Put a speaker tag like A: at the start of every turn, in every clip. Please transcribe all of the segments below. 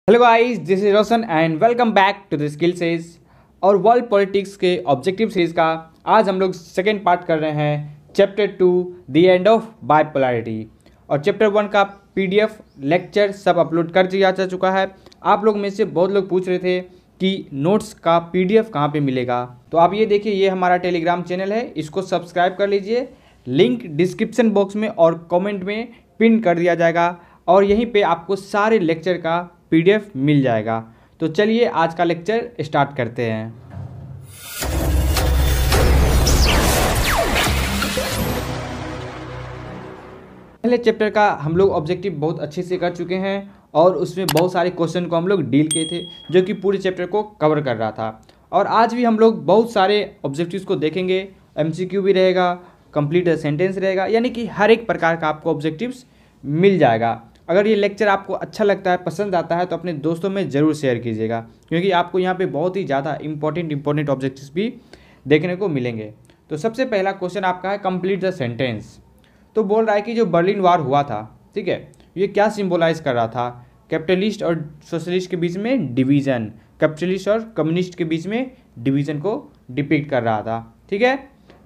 A: Hello guys, this is Roshan and welcome back to the skill series और world politics के objective series का आज हम लोग सेकेंड पार्ट कर रहे हैं chapter 2 the end of bipolarity. और चैप्टर 1 का पीडीएफ लेक्चर सब अपलोड कर दिया जा चुका है। आप लोग में से बहुत लोग पूछ रहे थे कि नोट्स का पीडीएफ कहाँ पे मिलेगा, तो आप ये देखिए, ये हमारा टेलीग्राम चैनल है, इसको सब्सक्राइब कर लीजिए। लिंक डिस्क्रिप्शन बॉक्स में और कमेंट में पिन कर दिया जाएगा और यहीं पे आपको सारे लेक्चर का पीडीएफ मिल जाएगा। तो चलिए आज का लेक्चर स्टार्ट करते हैं। पहले चैप्टर का हम लोग ऑब्जेक्टिव बहुत अच्छे से कर चुके हैं और उसमें बहुत सारे क्वेश्चन को हम लोग डील किए थे जो कि पूरे चैप्टर को कवर कर रहा था। और आज भी हम लोग बहुत सारे ऑब्जेक्टिव्स को देखेंगे, एमसीक्यू भी रहेगा, कंप्लीट सेंटेंस रहेगा, यानी कि हर एक प्रकार का आपको ऑब्जेक्टिव्स मिल जाएगा। अगर ये लेक्चर आपको अच्छा लगता है, पसंद आता है, तो अपने दोस्तों में ज़रूर शेयर कीजिएगा, क्योंकि आपको यहाँ पे बहुत ही ज़्यादा इंपॉर्टेंट ऑब्जेक्टिव्स भी देखने को मिलेंगे। तो सबसे पहला क्वेश्चन आपका है कंप्लीट द सेंटेंस। तो बोल रहा है कि जो बर्लिन वार हुआ था, ठीक है, ये क्या सिंबलाइज कर रहा था? कैपिटलिस्ट और सोशलिस्ट के बीच में डिवीज़न, कैपिटलिस्ट और कम्युनिस्ट के बीच में डिवीज़न को डिपिक्ट कर रहा था, ठीक है।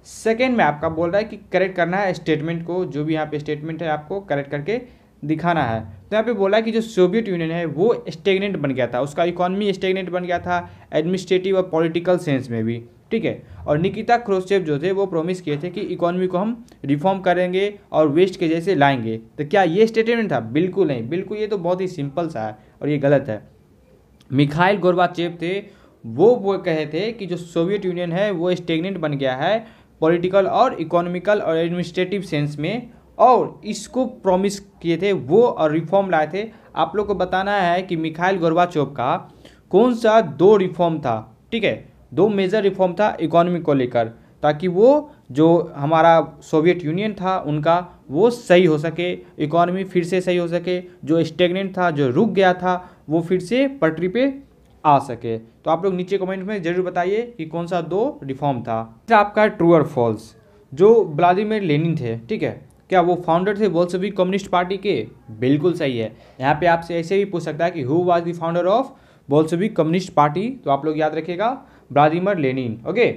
A: सेकेंड में आपका बोल रहा है कि करेक्ट करना है स्टेटमेंट को, जो भी यहाँ पे स्टेटमेंट है आपको करेक्ट करके दिखाना है। तो यहाँ पे बोला है कि जो सोवियत यूनियन है वो स्टेगनेंट बन गया था, उसका इकोनॉमी स्टेगनेंट बन गया था, एडमिनिस्ट्रेटिव और पॉलिटिकल सेंस में भी, ठीक है। और निकिता क्रुश्चेव जो थे वो प्रॉमिस किए थे कि इकोनॉमी को हम रिफॉर्म करेंगे और वेस्ट के जैसे लाएंगे। तो क्या ये स्टेटमेंट था? बिल्कुल नहीं, बिल्कुल ये तो बहुत ही सिंपल सा है और ये गलत है। मिखाइल गोर्बाचेव थे, वो कहे थे कि जो सोवियत यूनियन है वो स्टेगनेंट बन गया है पॉलिटिकल और इकोनॉमिकल और एडमिनिस्ट्रेटिव सेंस में, और इसको प्रॉमिस किए थे वो और रिफॉर्म लाए थे। आप लोग को बताना है कि मिखाइल गोर्बाचेव का कौन सा दो रिफॉर्म था, ठीक है, दो मेजर रिफॉर्म था इकोनॉमी को लेकर, ताकि वो जो हमारा सोवियत यूनियन था उनका वो सही हो सके, इकोनॉमी फिर से सही हो सके, जो स्टेगनेंट था, जो रुक गया था, वो फिर से पटरी पे आ सके। तो आप लोग नीचे कमेंट में जरूर बताइए कि कौन सा दो रिफॉर्म था। आपका ट्रू और फॉल्स, जो व्लादिमीर लेनिन थे, ठीक है, क्या वो फाउंडर थे बोल्शेविक कम्युनिस्ट पार्टी के? बिल्कुल सही है। यहाँ पे आपसे ऐसे भी पूछ सकता है कि who was the founder of Bolshevik communist party, तो आप लोग याद रखिएगा व्लादिमीर लेनिन। ओके,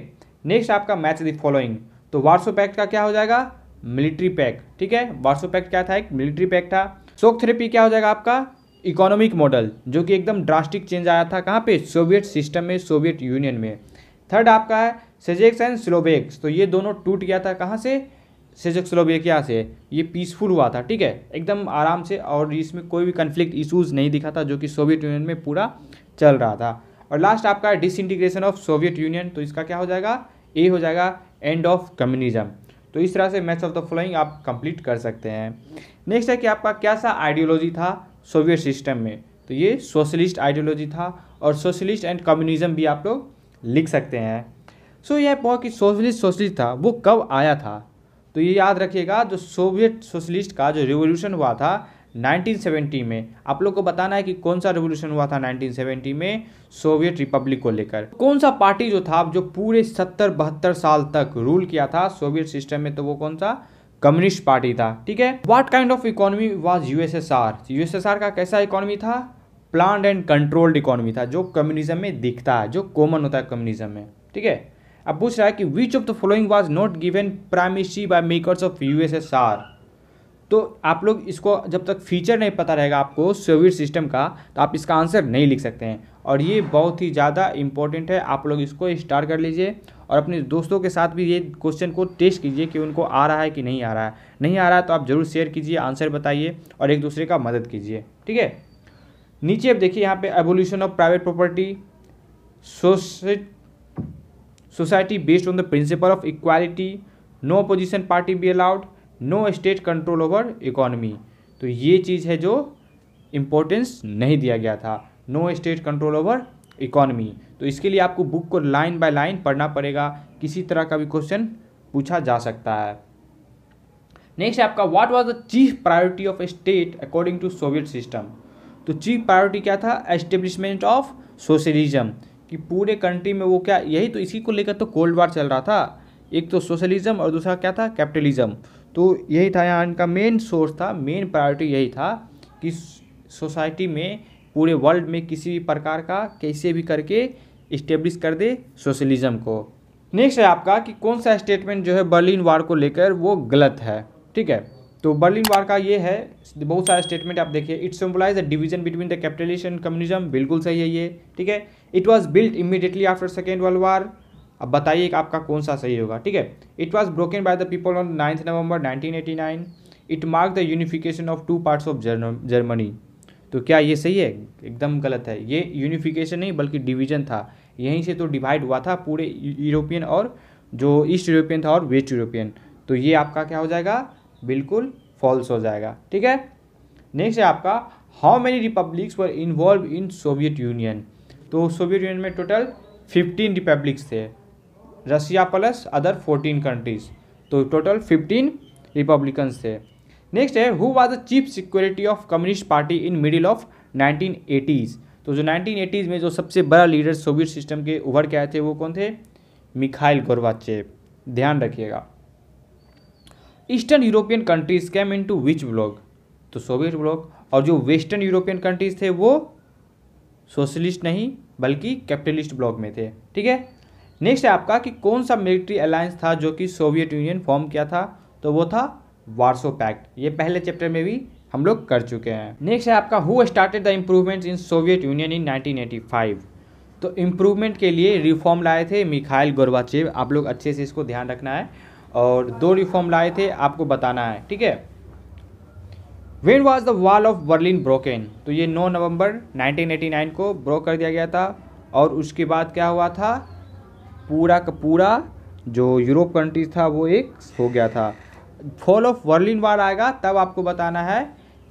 A: नेक्स्ट आपका मैच द फॉलोइंग। तो वार्सो पैक्ट का क्या हो जाएगा? मिलिट्री पैक्ट, ठीक है। वार्सो पैक्ट क्या था? एक मिलिट्री पैक्ट था। शॉक थेरेपी क्या हो जाएगा आपका? इकोनॉमिक मॉडल, जो कि एकदम ड्रास्टिक चेंज आया था कहाँ पे? सोवियत सिस्टम में, सोवियत यूनियन में। थर्ड आपका है सेजेक्स एंड स्लोवेक्स, तो ये दोनों टूट गया था कहाँ से? चेकोस्लोवाकिया से। ये पीसफुल हुआ था, ठीक है, एकदम आराम से, और इसमें कोई भी कन्फ्लिक्ट इशूज़ नहीं दिखा था जो कि सोवियत यूनियन में पूरा चल रहा था। और लास्ट आपका डिसइंटीग्रेशन ऑफ सोवियत यूनियन, तो इसका क्या हो जाएगा? ए हो जाएगा एंड ऑफ कम्युनिज्म। तो इस तरह से मैच ऑफ द फॉलोइंग आप कंप्लीट कर सकते हैं। नेक्स्ट है कि आपका क्या सा आइडियोलॉजी था सोवियत सिस्टम में? तो ये सोशलिस्ट आइडियोलॉजी था, और सोशलिस्ट एंड कम्युनिज्म भी आप लोग लिख सकते हैं। सो यह बहुत कि सोशलिस्ट था वो कब आया था? तो ये याद रखिएगा, जो सोवियत सोशलिस्ट का जो रिवोल्यूशन हुआ था 1970 में, आप लोग को बताना है कि कौन सा रिवोल्यूशन हुआ था 1970 में सोवियत रिपब्लिक को लेकर। कौन सा पार्टी जो था जो पूरे 70-72 साल तक रूल किया था सोवियत सिस्टम में, तो वो कौन सा? कम्युनिस्ट पार्टी था, ठीक है। What kind of economy was USSR? USSR का कैसा इकोनॉमी था? प्लान्ड एंड कंट्रोल्ड इकोनॉमी था, जो कम्युनिज्म में दिखता है, जो कॉमन होता है कम्युनिज्म में, ठीक है। अब पूछ रहा है कि which of the following was not given primacy by makers of USSR. तो आप लोग इसको, जब तक फीचर नहीं पता रहेगा आपको सोवियत सिस्टम का, तो आप इसका आंसर नहीं लिख सकते हैं, और ये बहुत ही ज़्यादा इंपॉर्टेंट है। आप लोग इसको स्टार्ट कर लीजिए और अपने दोस्तों के साथ भी ये क्वेश्चन को टेस्ट कीजिए कि उनको आ रहा है कि नहीं आ रहा है। नहीं आ रहा है तो आप ज़रूर शेयर कीजिए, आंसर बताइए और एक दूसरे का मदद कीजिए, ठीक है। नीचे अब देखिए यहाँ पे evolution of private property, society based on the principle of equality, no opposition party be allowed, no state control over economy. तो ये चीज़ है जो इम्पोर्टेंस नहीं दिया गया था, no state control over economy. तो इसके लिए आपको बुक को लाइन बाय लाइन पढ़ना पड़ेगा, किसी तरह का भी क्वेश्चन पूछा जा सकता है। नेक्स्ट है आपका what was the chief priority of state according to Soviet system. तो चीफ प्रायोरिटी क्या था? एस्टेब्लिशमेंट ऑफ सोशलिज्म, कि पूरे कंट्री में वो क्या, यही तो, इसी को लेकर तो कोल्ड वार चल रहा था। एक तो सोशलिज्म और दूसरा क्या था? कैपिटलिज्म। तो यही था यहाँ इनका मेन सोर्स था, मेन प्रायोरिटी यही था कि सोसाइटी में पूरे वर्ल्ड में किसी भी प्रकार का कैसे भी करके इस्टेब्लिश कर दे सोशलिज्म को। नेक्स्ट है आपका कि कौन सा स्टेटमेंट जो है बर्लिन वार को लेकर वो गलत है। ठीक है, तो बर्लिन वार का ये है, बहुत सारे स्टेटमेंट आप देखिए। It symbolise the division between the capitalist and communism, बिल्कुल सही है ये। ठीक है, it was built immediately after second world war, अब बताइए कि आपका कौन सा सही होगा। ठीक है, it was broken by the people on 9 November 1989, it mark the unification of 2 parts of Germany. तो क्या ये सही है? एकदम गलत है, ये यूनिफिकेशन नहीं बल्कि डिवीजन था। यहीं से तो डिवाइड हुआ था पूरे यूरोपियन और जो ईस्ट यूरोपियन था और वेस्ट यूरोपियन। तो ये आपका क्या हो जाएगा? बिल्कुल फॉल्स हो जाएगा। ठीक है, नेक्स्ट है आपका how many republics were involve in Soviet Union. तो सोवियत यूनियन में टोटल 15 रिपब्लिक्स थे, रशिया प्लस अदर 14 कंट्रीज, तो टोटल 15 रिपब्लिकन्स थे। नेक्स्ट है who was the chief security of communist party in middle of 1980s। तो जो 1980s में जो सबसे बड़ा लीडर सोवियत सिस्टम के उभर के आए थे वो कौन थे? मिखाइल गोर्बाचेव, ध्यान रखिएगा। Eastern European countries came into which bloc. तो सोवियत ब्लॉक, और जो वेस्टर्न यूरोपियन कंट्रीज थे वो सोशलिस्ट नहीं बल्कि कैपिटलिस्ट ब्लॉक में थे। ठीक है, नेक्स्ट है आपका कि कौन सा मिलिट्री अलायंस था जो कि सोवियत यूनियन फॉर्म किया था। तो वो था वार्सो पैक्ट, ये पहले चैप्टर में भी हम लोग कर चुके हैं। नेक्स्ट है आपका who started the improvements in Soviet Union in 1985। तो इम्प्रूवमेंट के लिए रिफॉर्म लाए थे मिखाइल गोर्बाचेव, आप लोग अच्छे से इसको ध्यान रखना है। और 2 रिफॉर्म लाए थे, आपको बताना है। ठीक है, when was the wall of Berlin broken. तो ये 9 नवंबर 1989 को ब्रोक कर दिया गया था। और उसके बाद क्या हुआ था? पूरा का पूरा जो यूरोप कंट्रीज था वो एक हो गया था। फॉल ऑफ बर्लिन वार आएगा तब आपको बताना है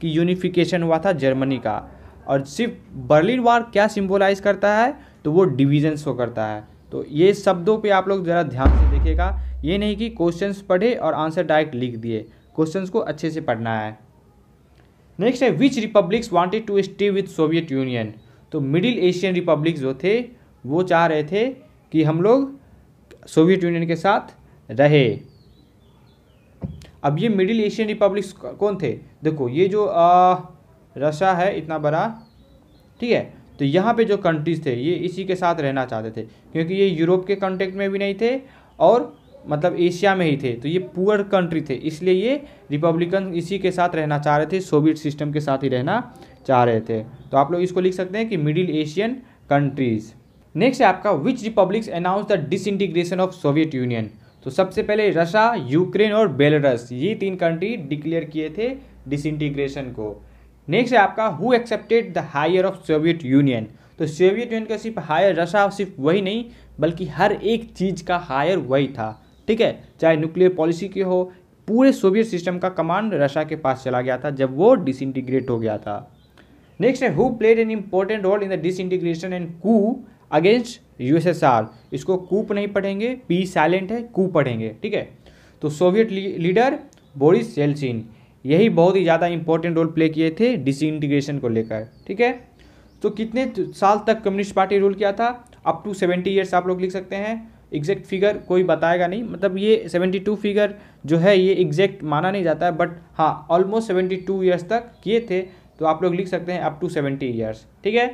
A: कि यूनिफिकेशन हुआ था जर्मनी का। और सिर्फ बर्लिन वार क्या सिंबलाइज करता है? तो वो डिवीजन शो करता है। तो ये शब्दों पे आप लोग ज़रा ध्यान से देखिएगा, ये नहीं कि क्वेश्चंस पढ़े और आंसर डायरेक्ट लिख दिए, क्वेश्चंस को अच्छे से पढ़ना है। नेक्स्ट है which republics wanted to stay with Soviet Union. तो मिडिल एशियन रिपब्लिक्स जो थे वो चाह रहे थे कि हम लोग सोवियत यूनियन के साथ रहे। अब ये मिडिल एशियन रिपब्लिक्स कौन थे? देखो ये जो रशिया है इतना बड़ा, ठीक है, तो यहाँ पे जो कंट्रीज थे ये इसी के साथ रहना चाहते थे, क्योंकि ये यूरोप के कॉन्टेक्ट में भी नहीं थे और मतलब एशिया में ही थे, तो ये पुअर कंट्री थे, इसलिए ये रिपब्लिकन इसी के साथ रहना चाह रहे थे, सोवियत सिस्टम के साथ ही रहना चाह रहे थे। तो आप लोग इसको लिख सकते हैं कि मिडिल एशियन कंट्रीज। नेक्स्ट है आपका which republics announce the disintegration of Soviet Union. तो सबसे पहले रशिया, यूक्रेन और बेलारूस, ये 3 कंट्री डिक्लेयर किए थे डिसइंटीग्रेशन को। नेक्स्ट है आपका who accepted the heir of Soviet Union. तो सोवियत यूनियन का सिर्फ हायर रशिया, सिर्फ वही नहीं बल्कि हर एक चीज़ का हायर वही था। ठीक है, चाहे न्यूक्लियर पॉलिसी की हो, पूरे सोवियत सिस्टम का कमांड रशिया के पास चला गया था जब वो डिसइंटीग्रेट हो गया था। नेक्स्ट है who played an important role in the disintegration and coup against USSR. इसको कूप नहीं पढ़ेंगे, पी साइलेंट है, कू पढ़ेंगे। ठीक है, तो सोवियत लीडर बोरिस येल्सिन, यही बहुत ही ज़्यादा इंपॉर्टेंट रोल प्ले किए थे डिसइंटीग्रेशन को लेकर। ठीक है, तो कितने साल तक कम्युनिस्ट पार्टी रूल किया था? अप टू 70 ईयर्स आप लोग लिख सकते हैं। एग्जैक्ट फिगर कोई बताएगा नहीं, मतलब ये 72 फिगर जो है ये एग्जैक्ट माना नहीं जाता है, बट हाँ ऑलमोस्ट 72 ईयर्स तक किए थे, तो आप लोग लिख सकते हैं अप टू 70 ईयर्स। ठीक है,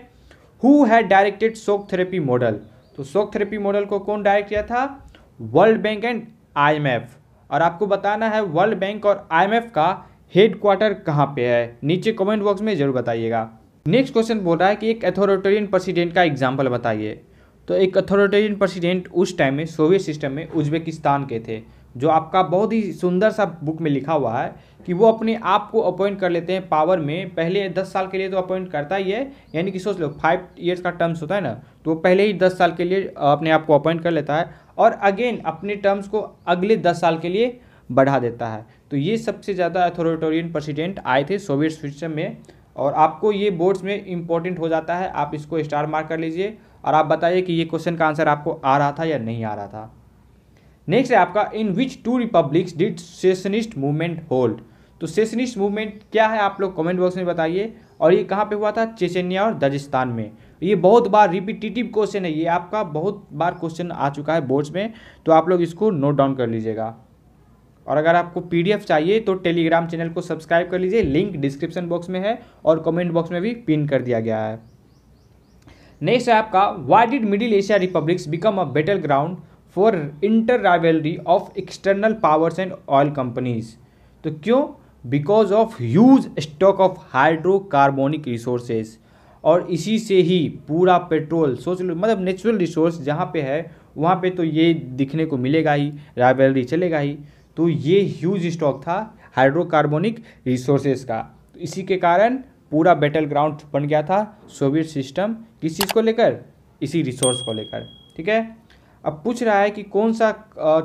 A: who had directed shock therapy model. तो शॉक थेरेपी मॉडल को कौन डायरेक्ट किया था? World bank and IMF. और आपको बताना है वर्ल्ड बैंक और आईएमएफ का हेडक्वार्टर कहाँ पे है, नीचे कमेंट बॉक्स में जरूर बताइएगा। नेक्स्ट क्वेश्चन बोल रहा है कि एक अथॉरिटेरियन प्रेसिडेंट का एग्जाम्पल बताइए। तो एक अथॉरिटेरियन प्रेसिडेंट उस टाइम में सोवियत सिस्टम में उज्बेकिस्तान के थे, जो आपका बहुत ही सुंदर सा बुक में लिखा हुआ है कि वो अपने आप को अपॉइंट कर लेते हैं पावर में। पहले 10 साल के लिए तो अपॉइंट करता ही है, यानी कि सोच लो 5 ईयर्स का टर्म्स होता है ना, तो पहले ही 10 साल के लिए अपने आप को अपॉइंट कर लेता है और अगेन अपने टर्म्स को अगले 10 साल के लिए बढ़ा देता है। तो ये सबसे ज़्यादा अथॉरिटेरियन प्रेसिडेंट आए थे सोवियत सिस्टम में, और आपको ये बोर्ड्स में इंपॉर्टेंट हो जाता है, आप इसको स्टार मार्क कर लीजिए और आप बताइए कि ये क्वेश्चन का आंसर आपको आ रहा था या नहीं आ रहा था। नेक्स्ट है आपका इन विच 2 republics did secessionist movement hold. तो सेशनिस्ट मूवमेंट क्या है आप लोग कमेंट बॉक्स में बताइए, और ये कहाँ पे हुआ था? चेचेनिया और दागिस्तान में। ये बहुत बार रिपीटिटिव क्वेश्चन है, ये आपका बहुत बार क्वेश्चन आ चुका है बोर्ड्स में, तो आप लोग इसको नोट डाउन कर लीजिएगा। और अगर आपको PDF चाहिए तो टेलीग्राम चैनल को सब्सक्राइब कर लीजिए, लिंक डिस्क्रिप्शन बॉक्स में है और कमेंट बॉक्स में भी पिन कर दिया गया है। नेक्स्ट है आपका, why did middle Asia republics become a battle ground for inter rivalry of external powers and oil companies. तो क्यों? Because of huge stock of hydrocarbonic resources, और इसी से ही पूरा पेट्रोल, सोच लो मतलब नेचुरल रिसोर्स जहाँ पे है वहाँ पे तो ये दिखने को मिलेगा ही, राइवलरी चलेगा ही। तो ये ह्यूज स्टॉक था हाइड्रोकार्बोनिक रिसोर्सेज का, तो इसी के कारण पूरा बैटल ग्राउंड बन गया था सोवियत सिस्टम, किस चीज़ को लेकर? इसी रिसोर्स को लेकर। ठीक है, अब पूछ रहा है कि कौन सा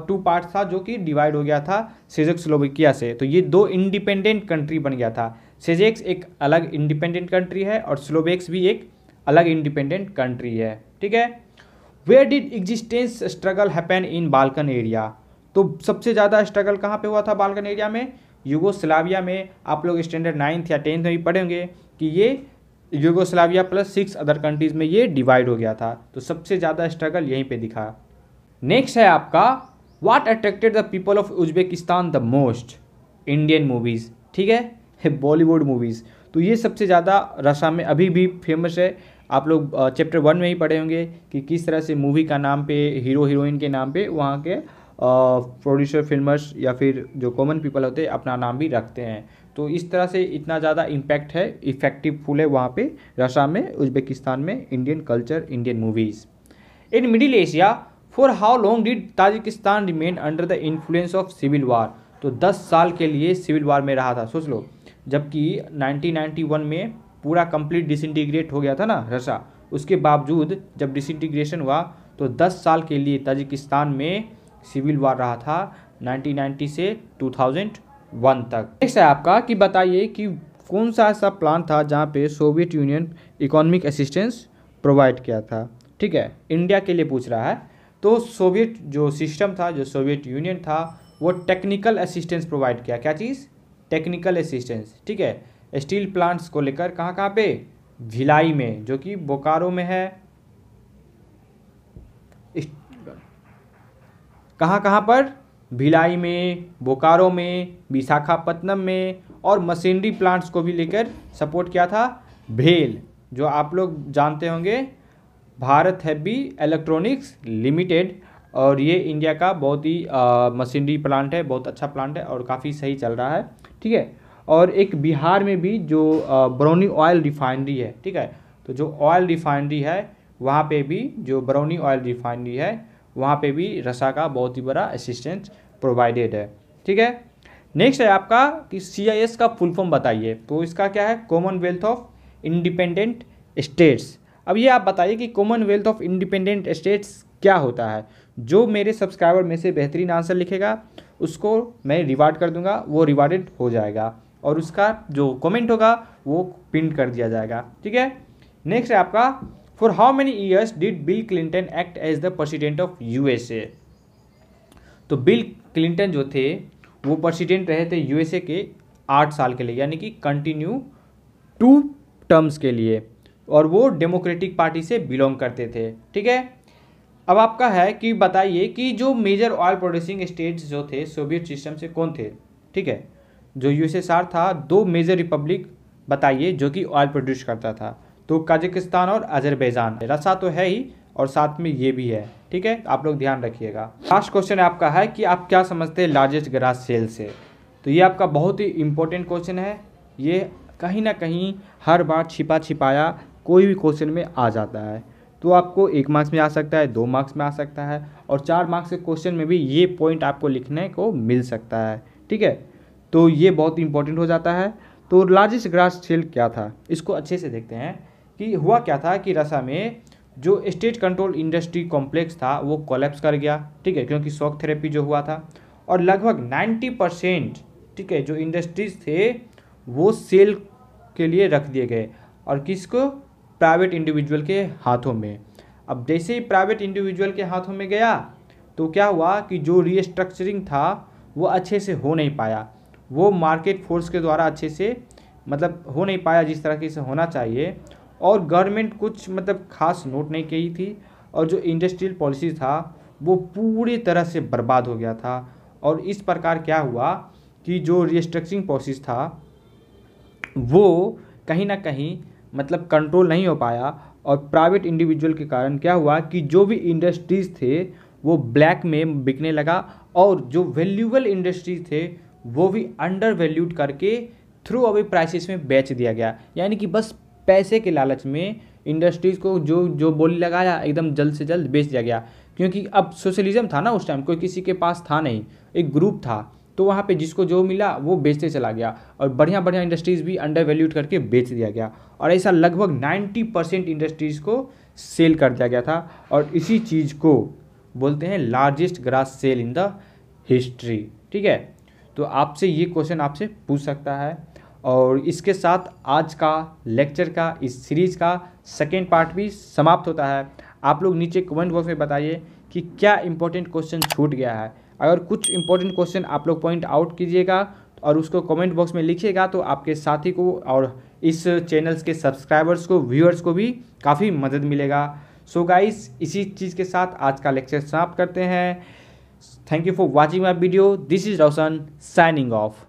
A: 2 पार्ट था जो कि डिवाइड हो गया था चेकोस्लोवाकिया से। तो ये 2 इंडिपेंडेंट कंट्री बन गया था। चेक एक अलग इंडिपेंडेंट कंट्री है और स्लोवेक्स भी एक अलग इंडिपेंडेंट कंट्री है। ठीक है, where did existence struggle happen in Balkan area. तो सबसे ज़्यादा स्ट्रगल कहाँ पे हुआ था बाल्कन एरिया में? यूगोस्लाविया में। आप लोग स्टैंडर्ड 9th या 10th में भी पढ़े होंगे कि ये यूगोस्लाविया प्लस 6 अदर कंट्रीज़ में ये डिवाइड हो गया था। तो सबसे ज़्यादा स्ट्रगल यहीं पे दिखा। नेक्स्ट है आपका, what attracted the people of Uzbekistan the most? Indian movies. ठीक है, बॉलीवुड मूवीज़। तो ये सबसे ज़्यादा रशा में अभी भी फेमस है। आप लोग चैप्टर 1 में ही पढ़े होंगे कि किस तरह से मूवी का नाम पे, हीरो हीरोइन के नाम पे वहाँ के प्रोड्यूसर, फिल्मर्स या फिर जो कॉमन पीपल होते हैं अपना नाम भी रखते हैं। तो इस तरह से इतना ज़्यादा इम्पैक्ट है, इफेक्टिव फुल है वहाँ पे रशा में, उज्बेकिस्तान में Indian culture, Indian movies. In Middle Asia for how long did Tajikistan remain under the influence of civil war. तो 10 साल के लिए सिविल वार में रहा था, सोच लो। जबकि 1991 में पूरा कंप्लीट डिसइंटीग्रेट हो गया था ना रशा, उसके बावजूद जब डिसइंटीग्रेशन हुआ तो 10 साल के लिए ताजिकिस्तान में सिविल वार रहा था, 1990 से 2001 तक। नेक्स्ट है आपका कि बताइए कि कौन सा ऐसा प्लान था जहाँ पे Soviet union economic assistance provide किया था। ठीक है, इंडिया के लिए पूछ रहा है। तो सोवियत जो सिस्टम था, जो सोवियत यूनियन था, वो टेक्निकल असिस्टेंस प्रोवाइड किया। क्या चीज़? Technical assistance. ठीक है, स्टील प्लांट्स को लेकर कहाँ कहाँ पे? भिलाई में, जो कि बोकारो में है। कहाँ कहाँ पर? भिलाई में, बोकारो में, विशाखापत्तनम में, और मशीनरी प्लांट्स को भी लेकर सपोर्ट किया था। भेल, जो आप लोग जानते होंगे, भारत हैवी इलेक्ट्रॉनिक्स लिमिटेड, और ये इंडिया का बहुत ही मशीनरी प्लांट है, बहुत अच्छा प्लांट है और काफ़ी सही चल रहा है। ठीक है, और एक बिहार में भी जो बरौनी ऑयल रिफाइनरी है। ठीक है, तो जो ऑयल रिफाइनरी है वहाँ पे भी, जो बरौनी ऑयल रिफाइनरी है वहाँ पे भी रशा का बहुत ही बड़ा असिस्टेंस प्रोवाइडेड है। ठीक है, नेक्स्ट है आपका कि CIS का फुल फॉर्म बताइए। तो इसका क्या है? Commonwealth of independent states. अब ये आप बताइए कि कॉमनवेल्थ ऑफ इंडिपेंडेंट स्टेट्स क्या होता है। जो मेरे सब्सक्राइबर में से बेहतरीन आंसर लिखेगा उसको मैं रिवार्ड कर दूंगा, वो रिवार्डेड हो जाएगा और उसका जो कमेंट होगा वो पिन कर दिया जाएगा। ठीक है, नेक्स्ट है आपका, for how many years did Bill Clinton act as the president of USA। तो बिल क्लिंटन जो थे वो प्रेसिडेंट रहे थे USA के 8 साल के लिए, यानी कि कंटिन्यू 2 टर्म्स के लिए, और वो डेमोक्रेटिक पार्टी से बिलोंग करते थे। ठीक है, अब आपका है कि बताइए कि जो मेजर ऑयल प्रोड्यूसिंग स्टेट्स जो थे सोवियत सिस्टम से कौन थे। ठीक है, जो USSR था, 2 मेजर रिपब्लिक बताइए जो कि ऑयल प्रोड्यूस करता था। तो कजाकिस्तान और अजरबैजान। रशा तो है ही और साथ में ये भी है। ठीक है, आप लोग ध्यान रखिएगा। लास्ट क्वेश्चन आपका है कि आप क्या समझते हैं लार्जेस्ट ग्रास सेल से। तो ये आपका बहुत ही इंपॉर्टेंट क्वेश्चन है। ये कहीं ना कहीं हर बार छिपा छिपाया कोई भी क्वेश्चन में आ जाता है। तो आपको 1 मार्क्स में आ सकता है, 2 मार्क्स में आ सकता है, और 4 मार्क्स के क्वेश्चन में भी ये पॉइंट आपको लिखने को मिल सकता है। ठीक है, तो ये बहुत इंपॉर्टेंट हो जाता है। तो लार्जेस्ट ग्रास सेल क्या था, इसको अच्छे से देखते हैं कि हुआ क्या था कि रशा में जो स्टेट कंट्रोल इंडस्ट्री कॉम्प्लेक्स था वो कोलैप्स कर गया। ठीक है, क्योंकि शॉक थेरेपी जो हुआ था, और लगभग 90% ठीक है जो इंडस्ट्रीज थे वो सेल के लिए रख दिए गए, और किसको? प्राइवेट इंडिविजुअल के हाथों में। अब जैसे ही प्राइवेट इंडिविजुअल के हाथों में गया तो क्या हुआ कि जो रीस्ट्रक्चरिंग था वो अच्छे से हो नहीं पाया, वो मार्केट फोर्स के द्वारा अच्छे से मतलब हो नहीं पाया जिस तरह से होना चाहिए, और गवर्नमेंट कुछ मतलब खास नोट नहीं की थी, और जो इंडस्ट्रियल पॉलिसी था वो पूरी तरह से बर्बाद हो गया था। और इस प्रकार क्या हुआ कि जो रिस्ट्रक्चरिंग प्रोसेस था वो कहीं ना कहीं मतलब कंट्रोल नहीं हो पाया, और प्राइवेट इंडिविजुअल के कारण क्या हुआ कि जो भी इंडस्ट्रीज़ थे वो ब्लैक में बिकने लगा, और जो वैल्यूएबल इंडस्ट्रीज थे वो भी अंडर वैल्यूड करके थ्रू अवे प्राइसेस में बेच दिया गया। यानी कि बस पैसे के लालच में इंडस्ट्रीज़ को जो जो बोली लगाया एकदम जल्द से जल्द बेच दिया गया, क्योंकि अब सोशलिज्म था ना उस टाइम, कोई किसी के पास था नहीं, एक ग्रुप था, तो वहाँ पे जिसको जो मिला वो बेचते चला गया, और बढ़िया बढ़िया इंडस्ट्रीज़ भी अंडर वैल्यूड करके बेच दिया गया, और ऐसा लगभग 90% इंडस्ट्रीज़ को सेल कर दिया गया था, और इसी चीज़ को बोलते हैं largest gross sale in the history. ठीक है, तो आपसे ये क्वेश्चन आपसे पूछ सकता है। और इसके साथ आज का लेक्चर का इस सीरीज़ का सेकेंड पार्ट भी समाप्त होता है। आप लोग नीचे कमेंट बॉक्स में बताइए कि क्या इंपॉर्टेंट क्वेश्चन छूट गया है। अगर कुछ इंपॉर्टेंट क्वेश्चन आप लोग पॉइंट आउट कीजिएगा और उसको कमेंट बॉक्स में लिखिएगा, तो आपके साथी को और इस चैनल्स के सब्सक्राइबर्स को, व्यूअर्स को भी काफ़ी मदद मिलेगा। सो गाइस, इसी चीज़ के साथ आज का लेक्चर समाप्त करते हैं। Thank you for watching my video. This is Roshan signing off.